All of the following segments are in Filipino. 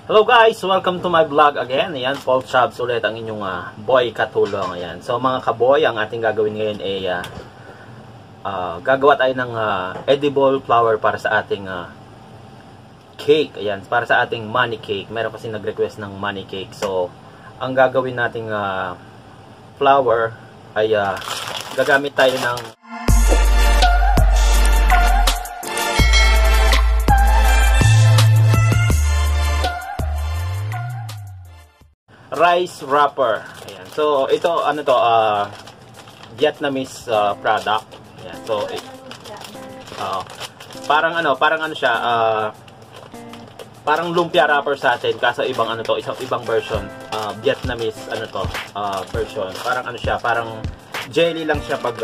Hello guys! Welcome to my vlog again. Ayan, Paul Chabs ulit ang inyong boy katulong. Ayan. So mga kaboy, ang ating gagawin ngayon ay gagawa tayo ng edible flower para sa ating cake. Ayan, para sa ating money cake. Meron kasi nag-request ng money cake. So, ang gagawin nating flower ay gagamit tayo ng rice wrapper. Ayan. So, ito, ano to, Vietnamese product. Ayan. So, parang ano siya, parang lumpia wrapper sa atin, kaso ibang ano to, ibang version. Vietnamese, ano to, version. Parang ano siya, parang jelly lang siya pag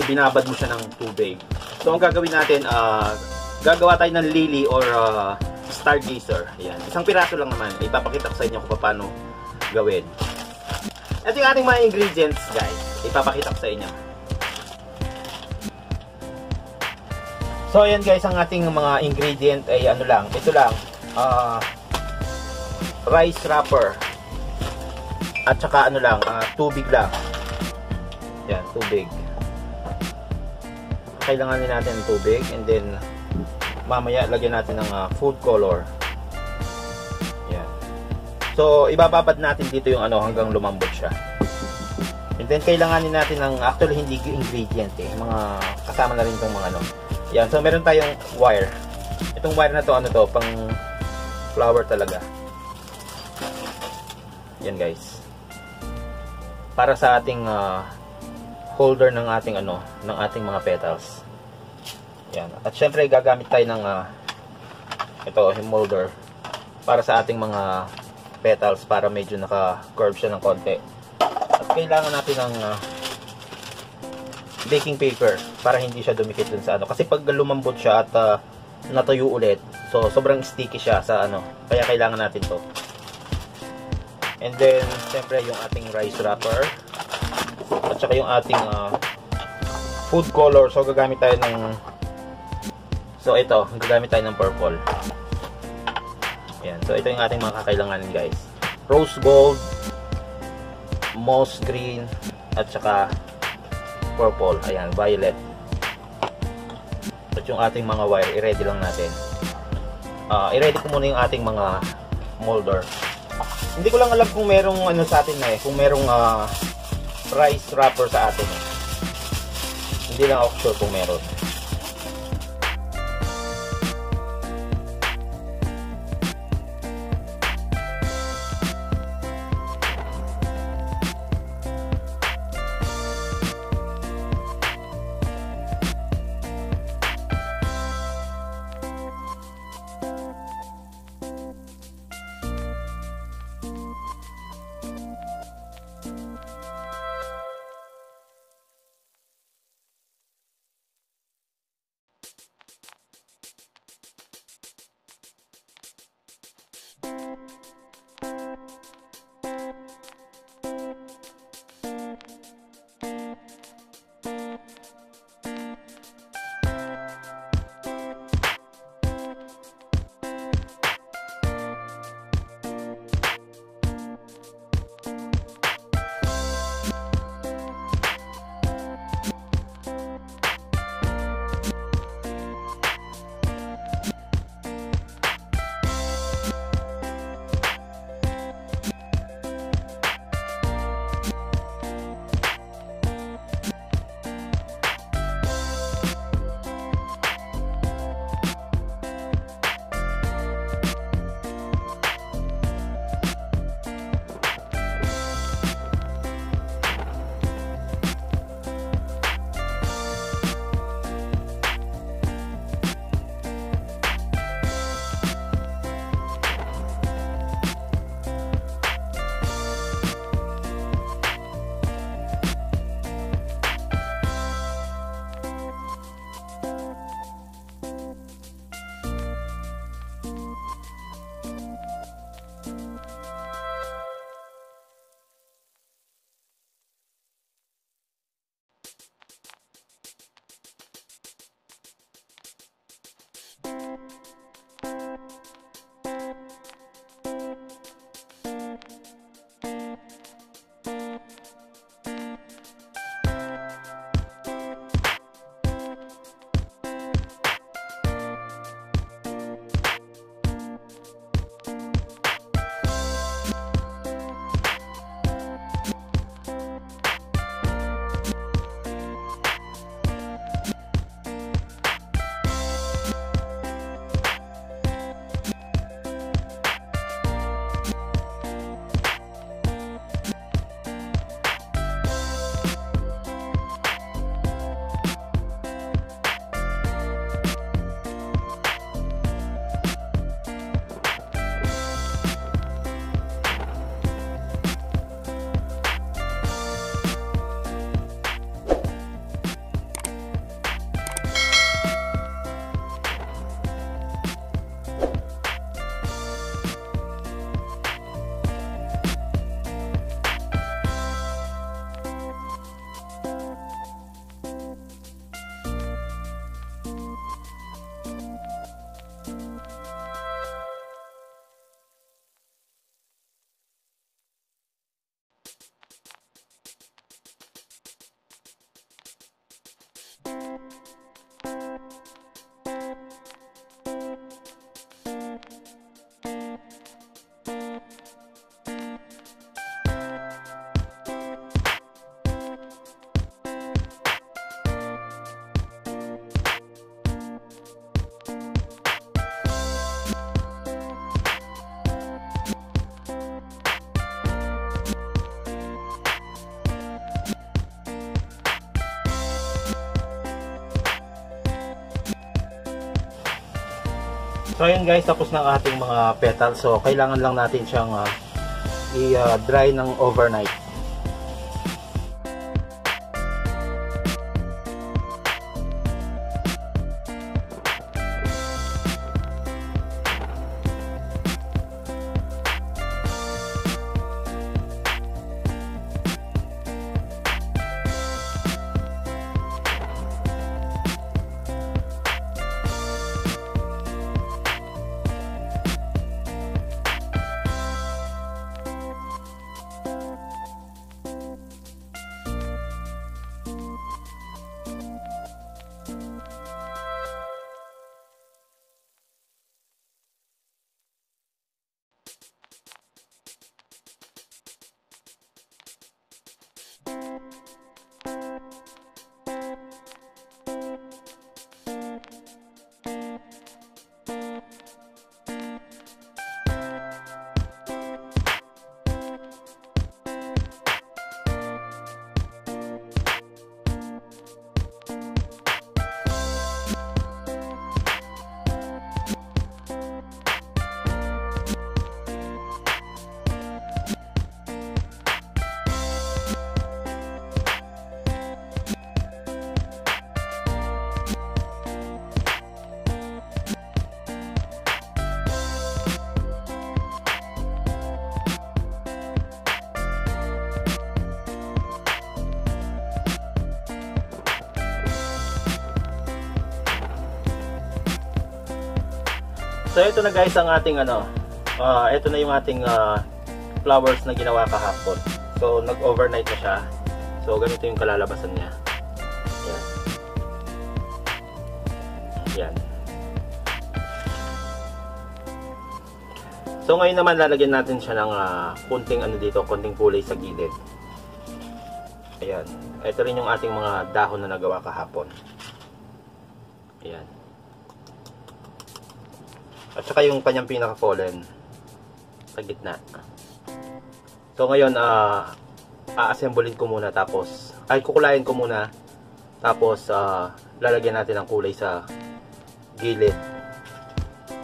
ibinabad mo siya ng tubig. So, ang gagawin natin, gagawa tayo ng lily or stargazer. Ayan. Isang piraso lang naman. Ipapakita ko sa inyo kung paano gawin. Ito yung ating mga ingredients, guys. Ipapakita ko sa inyo. So, ayan guys, ang ating mga ingredient ay ano lang. Ito lang. Rice wrapper. At saka ano lang, tubig lang. Ayan, tubig. Kailanganin natin ng tubig. And then, mamaya lagyan natin ng food color. Yan. So, ibababad natin dito yung ano hanggang lumambot siya. And then, kailanganin natin ng, actually hindi ingredient mga kasama na rin itong mga ano. Yan. So, meron tayong wire. Itong wire na to, ano to, pang flower talaga. Yan guys. Para sa ating holder ng ating ano, ng ating mga petals. Yan. At syempre gagamit tayo ng ito, yung molder para sa ating mga petals para medyo naka-curve siya ng konti. At kailangan natin ng baking paper para hindi siya dumikit dun sa ano. Kasi pag lumambot siya at natuyo ulit, so sobrang sticky siya sa ano. Kaya kailangan natin to. And then, syempre yung ating rice wrapper at saka yung ating food color. So gagamit tayo ng ito, gagamit tayo ng purple. Ayan. So, ito yung ating mga kakailanganin, guys. Rose gold, moss green, at saka purple. Ayan, violet. At yung ating mga wire, i-ready lang natin. I-ready ko muna yung ating mga molder. Hindi ko lang alam kung merong ano sa atin kung merong rice wrapper sa atin. Hindi lang ako sure kung meron. So ayun guys, tapos na ang ating mga petals. So kailangan lang natin siyang i-dry ng overnight. So ito na guys ang ating ito na yung ating flowers na ginawa kahapon. So nag-overnight na siya. So ganito yung kalalabasan niya. Ayan. Ayan. So ngayon naman lalagyan natin siya ng kunting konting kulay sa gilid. Ayan. Ito rin yung ating mga dahon na nagawa kahapon. Ayan. At saka yung kanyang pinaka-pollen sa gitna. So ngayon a-assemblein ko muna, tapos kukulayin ko muna, tapos lalagyan natin ng kulay sa gilid.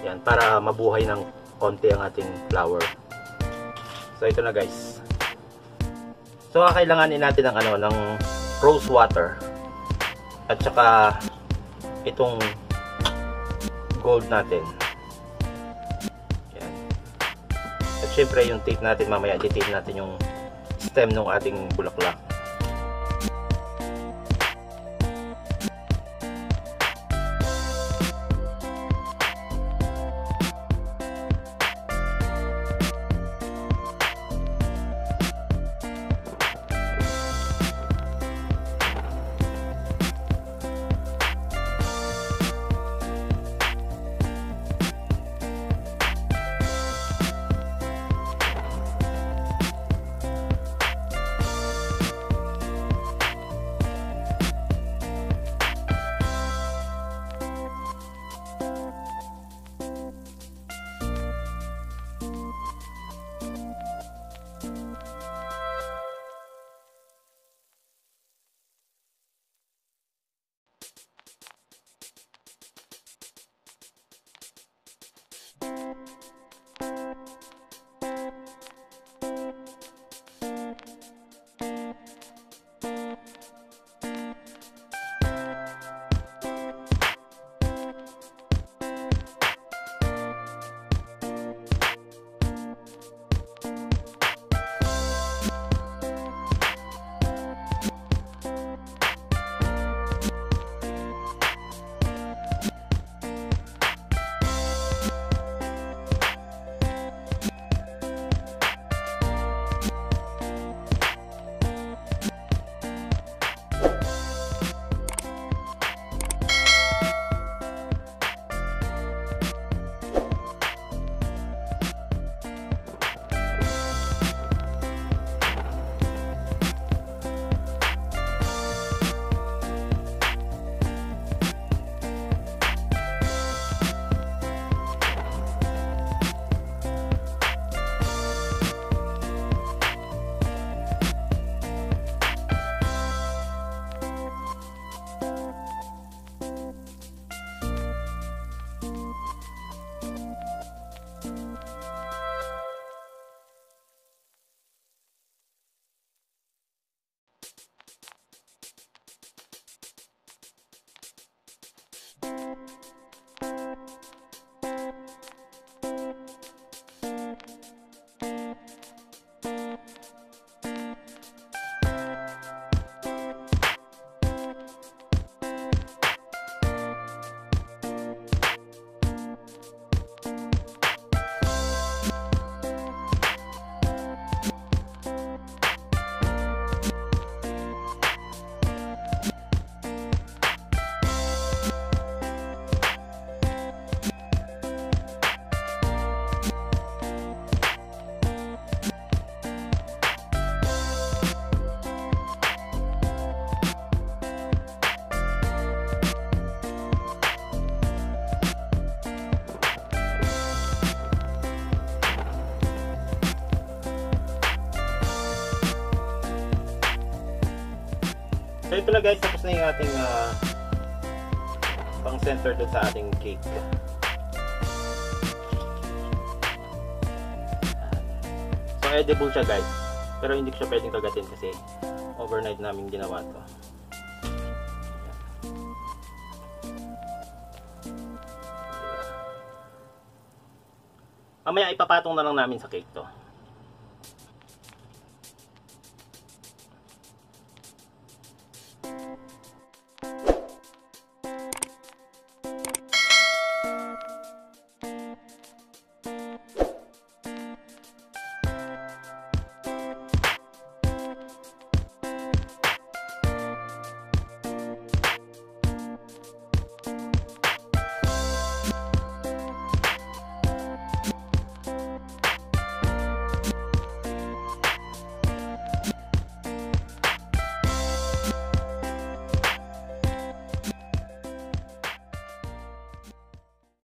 Yan, para mabuhay ng konti ang ating flower. So ito na guys. So kailanganin natin ng rose water at saka itong gold natin. At syempre yung tape natin, mamaya i-tape natin yung stem ng ating bulaklak. So ito na guys, tapos na yung ating pang center dun sa ating cake. So edible siya guys, pero hindi ko siya pwedeng kagatin kasi overnight namin ginawa to. Mamaya ipapatong na lang namin sa cake to.